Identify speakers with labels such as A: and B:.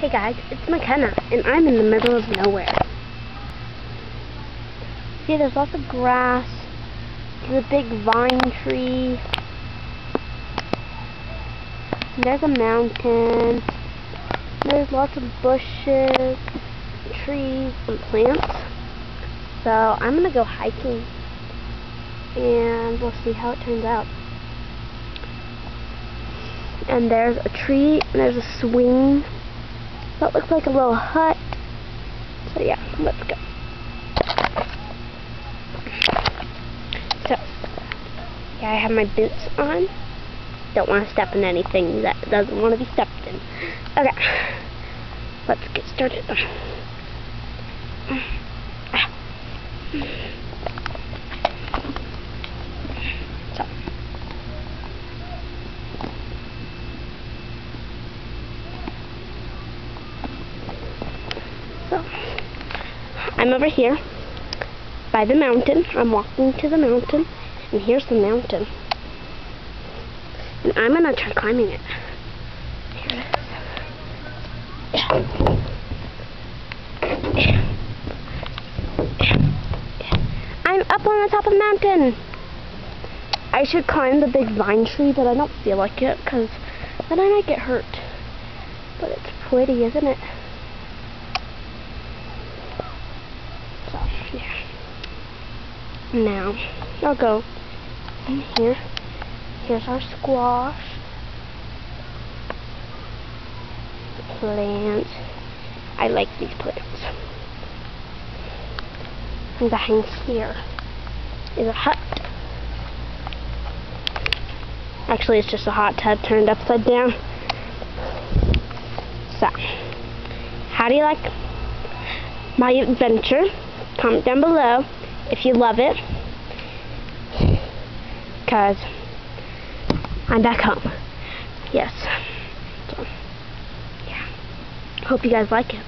A: Hey guys, it's McKenna, and I'm in the middle of nowhere. See, there's lots of grass, there's a big vine tree, and there's a mountain, there's lots of bushes, trees, and plants. So I'm gonna go hiking, and we'll see how it turns out. And there's a tree, and there's a swing. That looks like a little hut. So yeah, let's go. So, yeah, I have my boots on. Don't want to step in anything that doesn't want to be stepped in. Okay, let's get started. So, I'm over here by the mountain. I'm walking to the mountain, and here's the mountain. And I'm going to try climbing it. Here it is. I'm up on the top of the mountain. I should climb the big vine tree, but I don't feel like it, because then I might get hurt. But it's pretty, isn't it? So, yeah. Now, I'll go in here. Here's our squash. Plants. I like these plants. And behind here is a hut. Actually, it's just a hot tub turned upside down. So, how do you like my adventure? Comment down below if you love it, because I'm back home. Yes. So, yeah. Hope you guys like it.